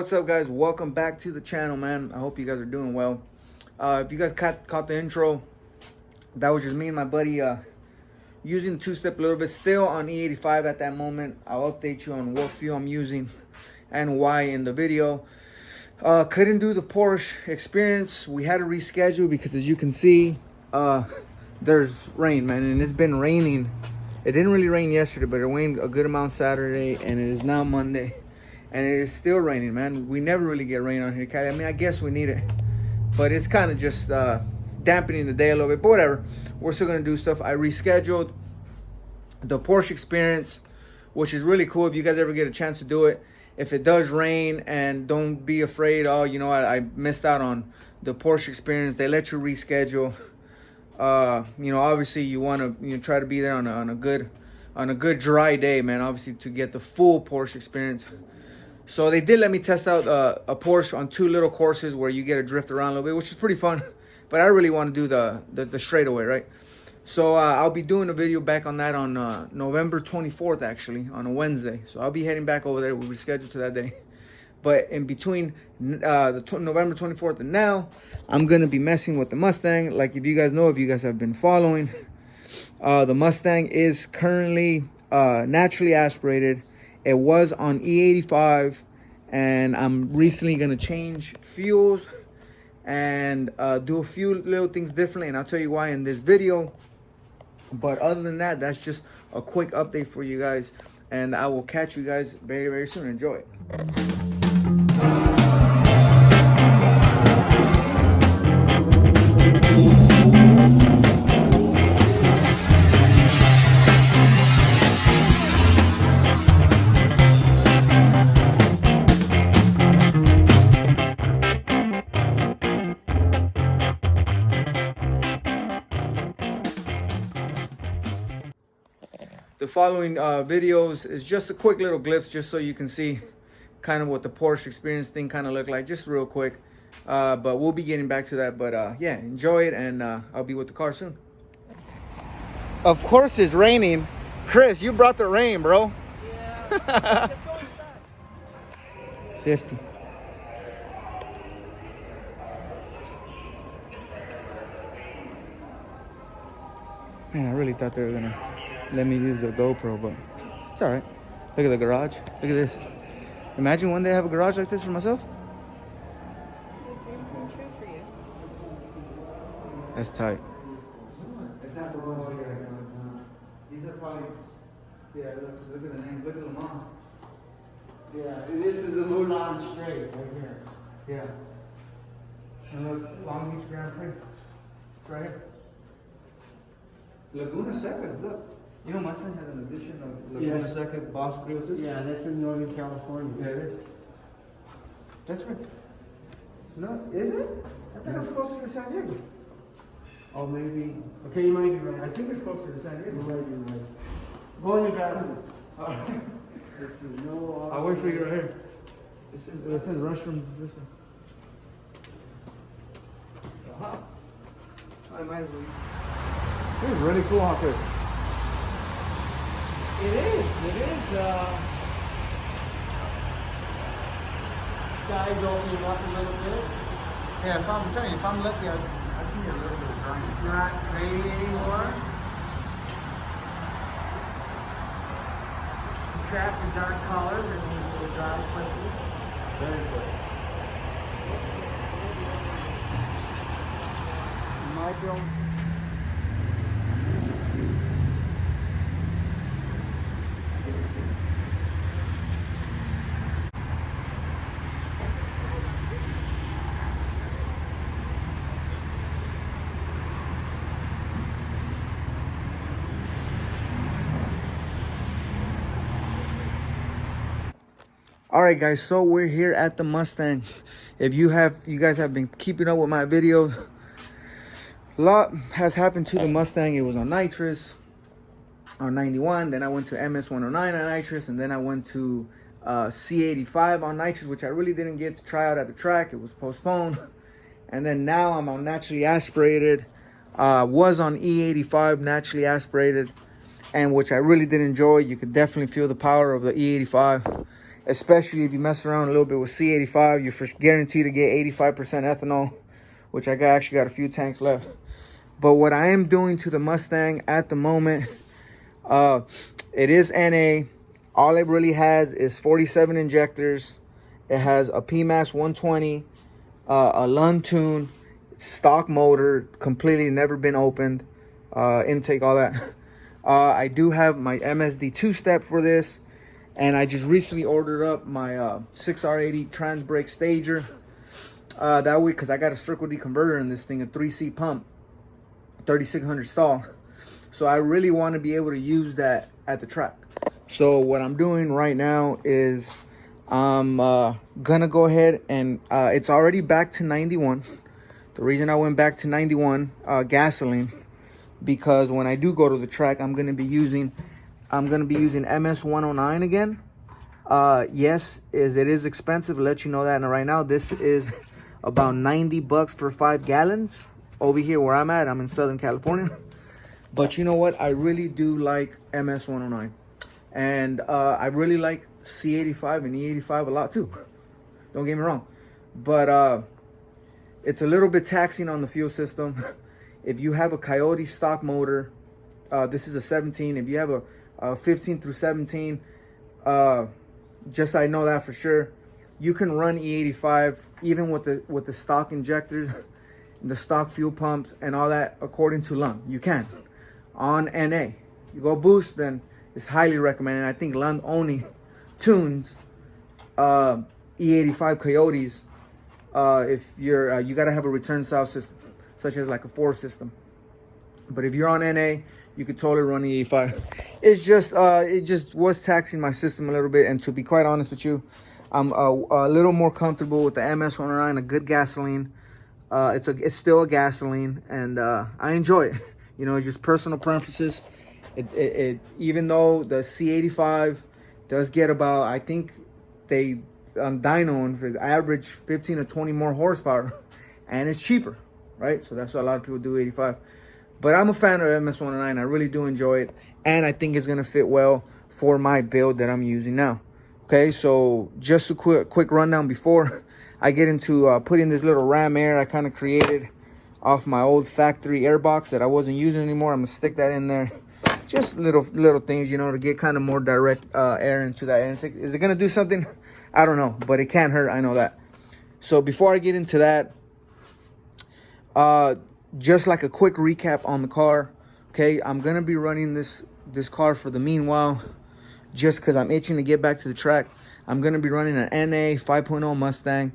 What's up, guys? Welcome back to the channel, man. I hope you guys are doing well. If you guys caught the intro, that was just me and my buddy using the two-step a little bit, still on E85 at that moment. I'll update you on what fuel I'm using and why in the video. Couldn't do the Porsche experience. We had to reschedule because, as you can see, there's rain, man, and it's been raining. It didn't really rain yesterday, but it rained a good amount Saturday, and it is now Monday, and it is still raining, man. We never really get rain on here, Cali. I mean, I guess we need it, but it's kind of just dampening the day a little bit, but whatever. We're still gonna do stuff. I rescheduled the Porsche experience, which is really cool if you guys ever get a chance to do it. If it does rain, and don't be afraid, oh, you know, I missed out on the Porsche experience. They let you reschedule. You know, obviously you want to try to be there on a good dry day, man, obviously, to get the full Porsche experience. So they did let me test out a Porsche on two little courses where you get to drift around a little bit, which is pretty fun. But I really want to do the straightaway, right? So I'll be doing a video back on that on November 24th, actually, on a Wednesday. So I'll be heading back over there. We'll be scheduled to that day. But in between November 24th and now, I'm going to be messing with the Mustang. Like, if you guys know, if you guys have been following, the Mustang is currently naturally aspirated. It was on E85, and I'm recently going to change fuels and do a few little things differently, and I'll tell you why in this video. But other than that, that's just a quick update for you guys, and I will catch you guys very, very soon. Enjoy it. The following videos is just a quick little glimpse, just so you can see kind of what the Porsche experience thing kind of looked like, just real quick. But we'll be getting back to that. But yeah, enjoy it, and I'll be with the car soon. Of course it's raining. Chris, you brought the rain, bro. Yeah, it's going fast. 50. Man, I really thought they were gonna let me use the GoPro, but it's all right. Look at the garage. Look at this. Imagine one day I have a garage like this for myself. Your dream come true for you. That's tight. It's not the one here. These are probably, yeah, look at the name. Look at Le Mans. Yeah, this is the Moulin Straight right here. Yeah. And look, Long Beach Grand Prix. It's right here. Laguna Seca, look. You know, my son has an edition of Laguna Seca Boss 302. Yeah, that's in Northern California. Yeah, it is. That's right. No, is it? I think it's closer to San Diego. Oh, maybe. Okay, you might be right. I think it's closer to San You Diego. might be right. Go in your bathroom. This is no. I'll wait for you right here. It says restroom this one. Uh-huh. I might as well. This is really cool out there. It is. Sky's opening up a little bit. Yeah, I'm telling you, if I'm lucky, I can get a little bit of dry. It's not rainy anymore. The tracks are dark colored and they will dry quickly. Very quick. My bill. All right, guys, so we're here at the Mustang. If you guys have been keeping up with my videos, a lot has happened to the Mustang. It was on nitrous on 91, then I went to MS109 on nitrous, and then I went to C85 on nitrous, which I really didn't get to try out at the track. It was postponed. And then now I'm on naturally aspirated. Was on E85 naturally aspirated, and which I really did enjoy. You could definitely feel the power of the E85. especially if you mess around a little bit with C85. You're guaranteed to get 85% ethanol, which I actually got a few tanks left. But what I am doing to the Mustang at the moment, it is NA. All it really has is 47 injectors. It has a PMAS 120, a Lund tune, stock motor, completely never been opened, intake, all that. I do have my MSD two-step for this, and I just recently ordered up my 6R80 trans brake stager. That way, because I got a Circle D converter in this thing, a 3C pump, 3600 stall. So I really want to be able to use that at the track. So what I'm doing right now is I'm gonna go ahead and it's already back to 91. The reason I went back to 91 gasoline, because when I do go to the track, I'm gonna be using MS109 again. Yes, it is expensive. I'll let you know that. And right now, this is about 90 bucks for 5 gallons over here where I'm at. I'm in Southern California. But you know what? I really do like MS109. And I really like C85 and E85 a lot too. Don't get me wrong. But it's a little bit taxing on the fuel system. If you have a Coyote stock motor, this is a 17. If you have a 15 through 17, just I know that for sure, you can run E85 even with the stock injectors, the stock fuel pumps and all that according to Lund. You can on NA. You go boost, then it's highly recommended. I think Lund only tunes E85 Coyotes if you're you got to have a return style system, such as like a 4 system. But if you're on NA, you could totally run E85. It's just it just was taxing my system a little bit, and to be quite honest with you, I'm a little more comfortable with the MS109, a good gasoline. It's still a gasoline, and I enjoy it. You know, it's just personal preferences. It even though the C85 does get about, I think they on dyno for the average 15 to 20 more horsepower, and it's cheaper, right? So that's why a lot of people do 85. But I'm a fan of MS109. I really do enjoy it, and I think it's gonna fit well for my build that I'm using now. Okay, so just a quick rundown before I get into putting this little ram air I kind of created off my old factory air box that I wasn't using anymore. I'm gonna stick that in there. Just little things, you know, to get kind of more direct air into that air intake. Is it gonna do something? I don't know, but it can't hurt. I know that. So before I get into that, just like a quick recap on the car. Okay, I'm gonna be running this car for the meanwhile, just because I'm itching to get back to the track. I'm gonna be running an NA 5.0 Mustang,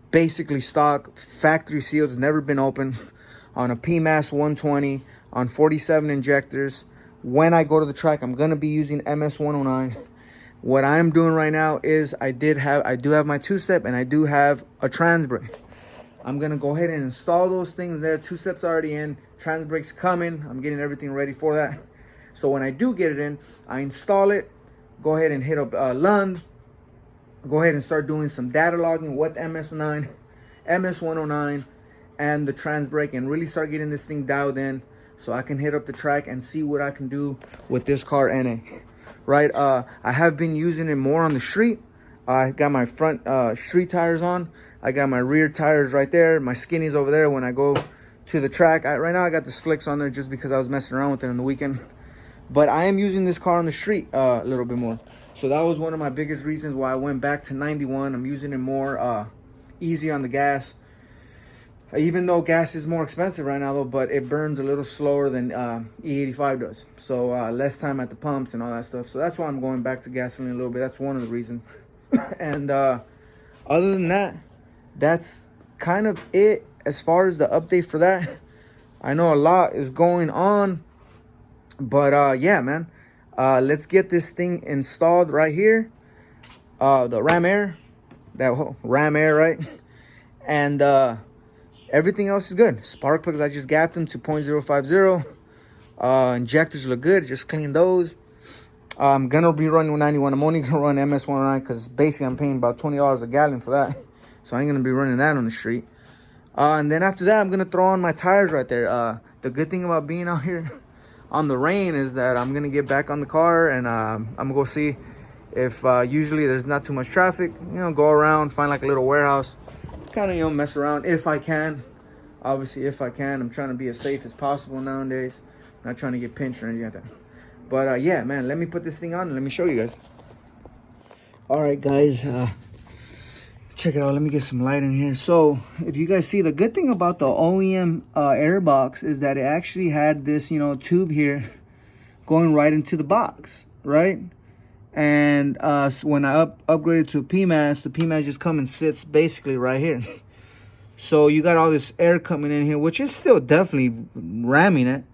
basically stock, factory seals, never been opened, on a PMAS 120, on 47 injectors. When I go to the track, I'm gonna be using MS109. What I'm doing right now is I do have my two-step, and I do have a trans brake. I'm gonna go ahead and install those things there. Two-steps already in, trans brake's coming. I'm getting everything ready for that. So when I do get it in, I install it, go ahead and hit up Lund, go ahead and start doing some data logging with MS109 and the trans brake, and really start getting this thing dialed in so I can hit up the track and see what I can do with this car NA. Right, I have been using it more on the street. I got my front street tires on. I got my rear tires right there. My skinnies over there when I go to the track. Right now I got the slicks on there just because I was messing around with it on the weekend. But I am using this car on the street a little bit more. So that was one of my biggest reasons why I went back to 91. I'm using it more easy on the gas. Even though gas is more expensive right now, though, but it burns a little slower than E85 does. So less time at the pumps and all that stuff. So that's why I'm going back to gasoline a little bit. That's one of the reasons. And other than that, that's kind of it as far as the update for that. I know a lot is going on, but yeah, man. Let's get this thing installed right here. The ram air, that ram air, right? And everything else is good. Spark plugs, I just gapped them to 0.050. Injectors look good. Just clean those. I'm gonna be running 91. I'm only gonna run MS109 because basically I'm paying about $20 a gallon for that. So I ain't gonna be running that on the street. And then after that, I'm gonna throw on my tires right there. The good thing about being out here on the rain is that I'm gonna get back on the car, and I'm gonna go see If usually there's not too much traffic, you know, go around, find like a little warehouse, kind of, you know, mess around if I can. Obviously, if I can. I'm trying to be as safe as possible nowadays. I'm not trying to get pinched or anything like that. But yeah, man, let me put this thing on and let me show you guys. All right, guys, check it out. Let me get some light in here. So if you guys see, the good thing about the OEM air box is that it actually had this, you know, tube here going right into the box, right? And so when I upgraded to a PMAS, the PMAS just comes and sits basically right here. So you got all this air coming in here, which is still definitely ramming it.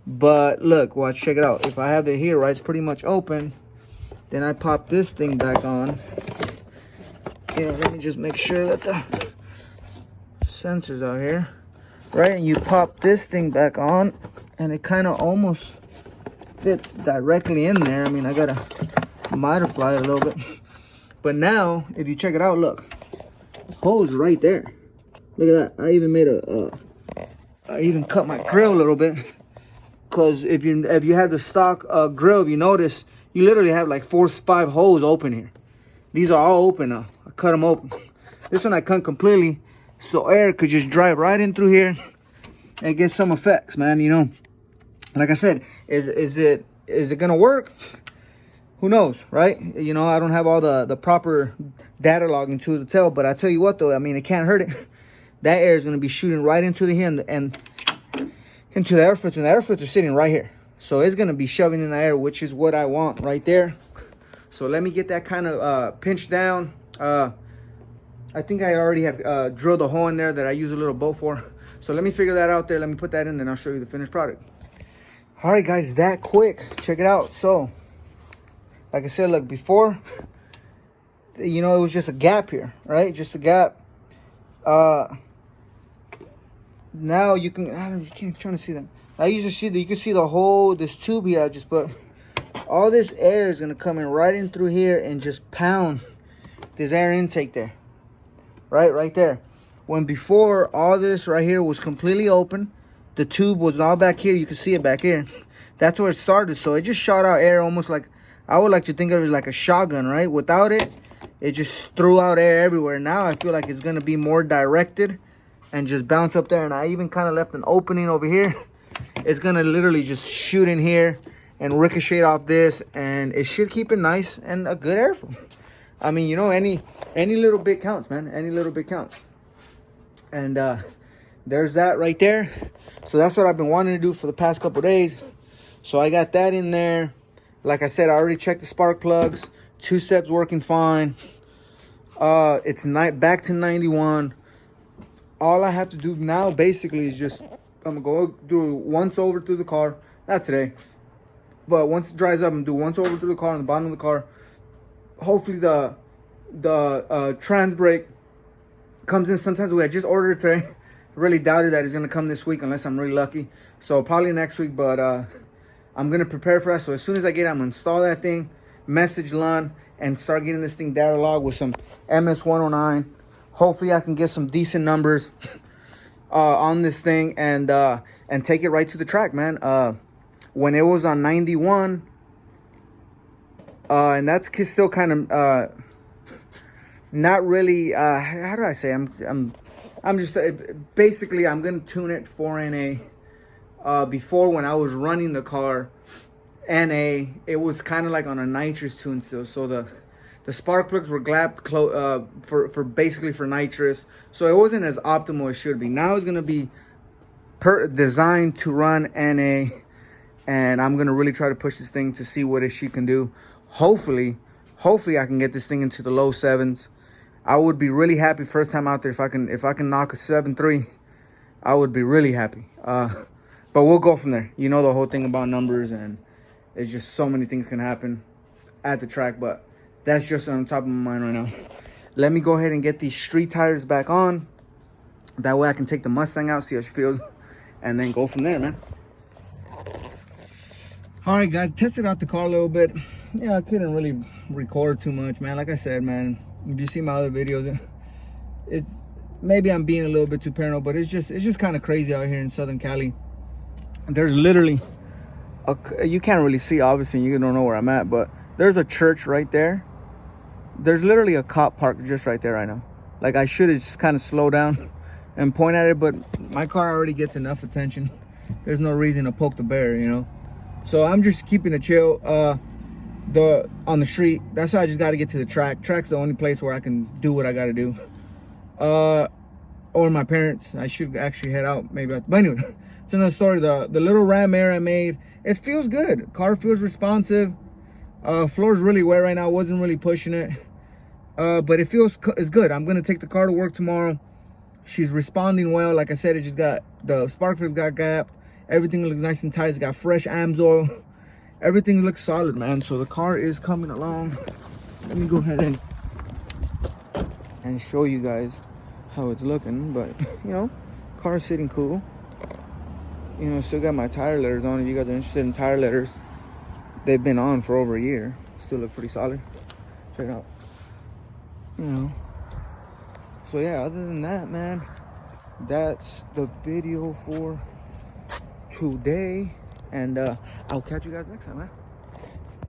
But look, watch, check it out. If I have it here, right, it's pretty much open. Then I pop this thing back on. Yeah, let me just make sure that the sensor's out here. Right, and you pop this thing back on, and it kind of almost fits directly in there. I mean, I gotta modify it a little bit. But now, if you check it out, look. Hose right there. Look at that. I even made I even cut my grill a little bit. Because if you have the stock grill, if you notice, you literally have like 4 or 5 holes open here. These are all open now. I cut them open. This one I cut completely, so air could just drive right in through here and get some effects, man. You know, like I said, is it gonna work? Who knows, right? You know, I don't have all the proper data logging to tell, but I tell you what, though, I mean, it can't hurt it. That air is gonna be shooting right into the here and into the air filter. And the air filter is sitting right here, so it's gonna be shoving in the air, which is what I want right there. So let me get that kind of pinched down. I think I already have drilled a hole in there that I use a little bolt for. So let me figure that out there. Let me put that in, then I'll show you the finished product. All right, guys, that quick. Check it out. So, like I said, look, before, you know, it was just a gap here, right? Just a gap. Now you can, you can't, trying to see that. Now you just see that, you can see the whole, this tube here I just put. All this air is going to come in right in through here and just pound this air intake there. Right there. When before, all this right here was completely open. The tube was all back here. You can see it back here. That's where it started. So it just shot out air almost like, I would like to think of it like a shotgun, right? Without it, it just threw out air everywhere. Now I feel like it's going to be more directed and just bounce up there. And I even kind of left an opening over here. It's going to literally just shoot in here and ricochet off this, and it should keep it nice and a good airflow. I mean, you know, any little bit counts, man. Any little bit counts. And there's that right there. So that's what I've been wanting to do for the past couple days. So I got that in there. Like I said, I already checked the spark plugs. 2 steps working fine. It's back to 91. All I have to do now basically is just, I'm gonna go do once over through the car. Not today, but once it dries up, I'm gonna do once over through the car on the bottom of the car. Hopefully the trans brake comes in. Sometimes I just ordered it today. Really doubted that it's gonna come this week unless I'm really lucky. So probably next week, but I'm gonna prepare for that. So as soon as I get it, I'm gonna install that thing, message Lon, and start getting this thing data log with some MS109. Hopefully I can get some decent numbers on this thing and take it right to the track, man. When it was on 91, and that's still kind of not really, how do I say, I'm just basically I'm gonna tune it for NA. Before, when I was running the car NA, it was kind of like on a nitrous tune still, so the spark plugs were glapped for basically for nitrous, so it wasn't as optimal as it should be. Now it's gonna be designed to run NA, and I'm gonna really try to push this thing to see what she can do. Hopefully I can get this thing into the low 7s. I would be really happy first time out there if I can knock a 7.3. I would be really happy. But we'll go from there. You know the whole thing about numbers, and it's just so many things can happen at the track, but that's just on top of my mind right now. Let me go ahead and get these street tires back on. That way I can take the Mustang out, see how she feels, and then go from there, man. All right, guys, tested out the car a little bit. Yeah, I couldn't really record too much, man. Like I said, man, if you see my other videos, it's maybe I'm being a little bit too paranoid, but it's just kind of crazy out here in Southern Cali. There's literally you can't really see, obviously, you don't know where I'm at, but There's a church right there. There's literally a cop parked just right there right now. Like, I should have just kind of slowed down and point at it, but my car already gets enough attention. There's no reason to poke the bear, you know. So I'm just keeping it chill. On the street. That's why I just got to get to the track. Track's the only place where I can do what I got to do. Or my parents. I should actually head out maybe. But anyway, it's another story. The little Ram Air I made, it feels good. Car feels responsive. Floor's really wet right now. Wasn't really pushing it. But it's good. I'm gonna take the car to work tomorrow. She's responding well. Like I said, it just got, the spark plugs got gapped. Everything looks nice and tight. It's got fresh AMS oil. Everything looks solid, man. So the car is coming along. Let me go ahead and show you guys how it's looking. But you know, car's sitting cool. You know, still got my tire letters on. If you guys are interested in tire letters, they've been on for over a year. Still look pretty solid. Check it out. You know. So yeah, other than that, man, that's the video for today. And I'll catch you guys next time, man.